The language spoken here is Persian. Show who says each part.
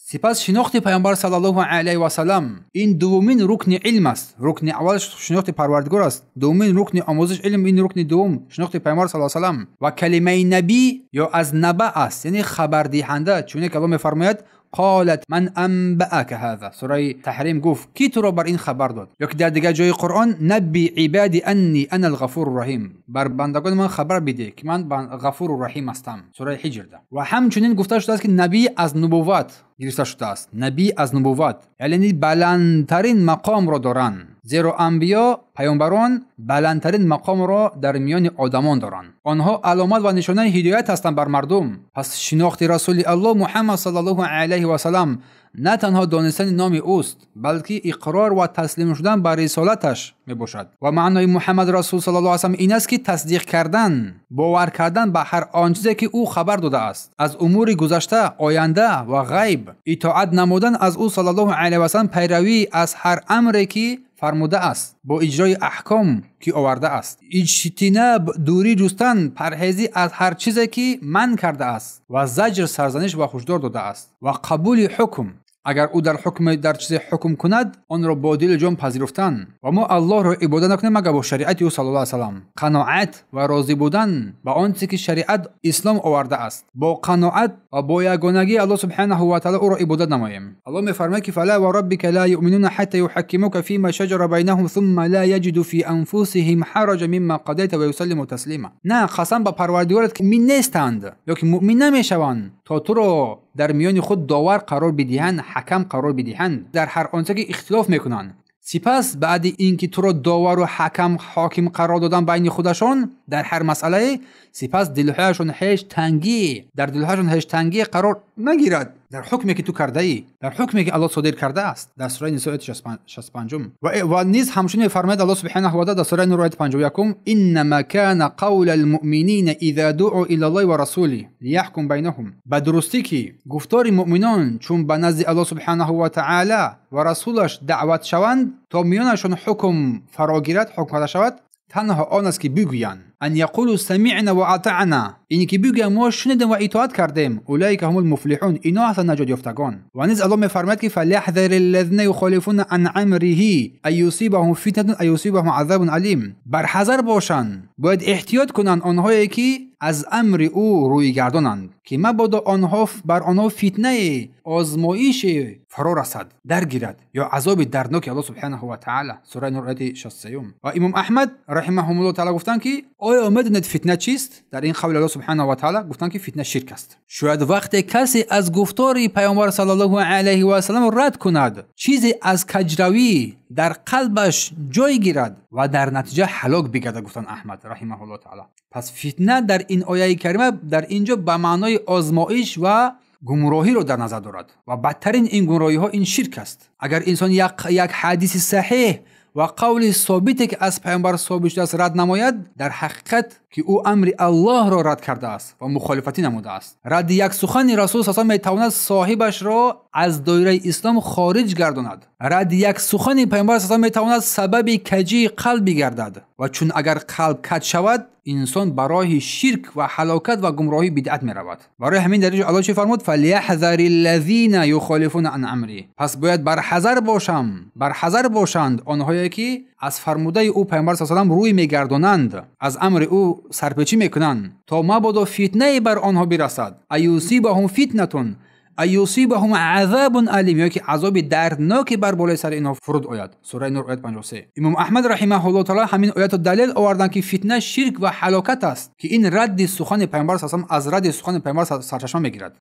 Speaker 1: سپس شناخت پیامبر صلی الله علیه و سلم این دومین رکن علم است. رکن اول شناخت پروردگار است، دومین رکن آموزش علم این رکن دوم شناخت پیامبر صلی الله علیه و سلم. و کلمه نبی یا از نبع است، یعنی خبر دهنده، چون که الله میفرماید قالت من انبأك هذا. سوره تحریم گفت کی تو را بر این خبر داد. یا که در دیگر جای قرآن نبی عبادی انی انا الغفور الرحیم، بر بندگان من خبر بده که من غفور و رحیم هستم. سوره حجر ده. و همچنین گفته شده است که نبی از نبوت گرفته شده است. نبی از نبوت یعنی بلندترین مقام را دارند، زیرا انبیا پیامبران بلندترین مقام را در میان آدمان دارند. آنها علامت و نشانه هدایت هستند بر مردم. پس شناخت رسول الله محمد صلی الله علیه و سلم نه تنها دانستن نام اوست، بلکه اقرار و تسلیم شدن بر رسالتش می باشد. و معنای محمد رسول صلی الله علیه و سلم این است که تصدیق کردن، باور کردن به هر آن چیزی که او خبر داده است از امور گذشته، آینده و غیب، اطاعت نمودن از او صلی الله علیه و سلم، پیروی از هر امری که فرموده است با اجرای احکام که آورده است، اجتناب دوری جستن، پرهیزی از هر چیزی که من کرده است و زجر سرزنش و هشدار داده است، و قبول حکم، اگر او در چیزی حکم کند آن را با دل جان پذیرفتن. و ما الله را عبادت نکنیم مگر با شریعت او صلی الله علیه و سلم. قناعت و راضی بودن با آنچه که شریعت اسلام آورده است، با قناعت و با یگانگی الله سبحانه و تعالی او را عبادت نماییم. الله میفرماید که فلا و ربک لا یؤمنون حتی یحکموک فیما شجر بینهم ثم لا یجدوا فی انفسهم حرجا مما قضیت و یسلموا تسلیما. نه، قسم به پروردگارت که می نیستند یا که مؤمن نمیشوند تا تو را در میان خود داور قرار بدهند، حکم قرار بدهند در هر آنچه که اختلاف میکنند. سپس بعد اینکه تو را داور و حاکم قرار دادن بین خودشان در هر مسئله، سپس دلهایشان هیچ تنگی قرار نگیرد در حکمی که تو کرده ای، در حکمی که الله صادر کرده است. در سوره نساء 65 و نیز همچنین می‌فرماید الله سبحانه و تعالی در سوره نور آیه 51 انما كان قول المؤمنین اذا دعوا الى الله و رسوله لیحکم بینهم. به درستی که گفتار مؤمنان چون به نزد الله سبحانه و تعالی و رسولش دعوت شوند تا میانشان حکم فراگیرد، حکم شود، تنها آن است که بگویند ان یقولوا سمعنا و اطعنا، اینی که بگویند ما شنیدیم و اطاعت کردیم، اولئک هم المفلحون، اینا هستند نجات یافتگان. و نیز الله میفرماید که فلیحذر الذین یخالفون عن امره ان یصیبهم فتنه او یصیبهم عذاب علیم. برحذر باشند، باید احتیاط کنند آنهایی که از امر او روی گردانند که مبادا بر آنها فتنه، آزمایش فرا رسد، درگیرد یا عذاب دردناک الله سبحانه و تعالی. سوره نور آیه 63. و امام احمد رحمه الله تعالی گفتند که آیا میدونید فتنه چیست؟ در این قول الله سبحانه و تعالی گفتند که فتنه شرک است. شاید وقتی کسی از گفتار پیامبر صلی الله علیه و سلم رد کند، چیزی از کجروی در قلبش جای گیرد و در نتیجه هلاک بگردد، گفتند احمد رحمه الله تعالی. پس فتنه در این آیه کریمه در اینجا به معنای آزمایش و گمراهی رو در نظر دارد و بدترین این گمراهی ها این شرک است. اگر انسان یک حدیث صحیح و قول ثابتی که از پیامبر ثابت شده است رد نماید، در حقیقت که او امر الله را رد کرده است و مخالفتی نموده است. رد یک سخن رسول صلی الله علیه و آله میتواند صاحبش را از دایره اسلام خارج گرداند. رد یک سخن پیامبر صلی الله علیه و آله میتواند سبب کجی قلب گردد و چون اگر قلب کج شود انسان برای شرک و هلاکت و گمراهی بدعت می رود. برای همین دلیل الله چی فرمود؟ فلیحذر الذین یخالفون عن امره. پس باید برحذر باشند آنهایی که از فرموده او پیامبر صلی الله علیه و آله روی میگردانند، از امر او سرپیچی میکنند تا مبادا فتنه بر آنها برسد. ایوصیبهم فتنه ایوصیبهم عذاب علیم، یا که عذاب دردناک بر بالای سر اینها فرود آید. سوره نور آیه 53. امام احمد رحمه الله تعالی همین آیات دلیل آوردن که فتنه شرک و هلاکت است که این رد سخن پیامبر صلی الله علیه و آله از رد سخن پیامبر سرچشمه میگیرد.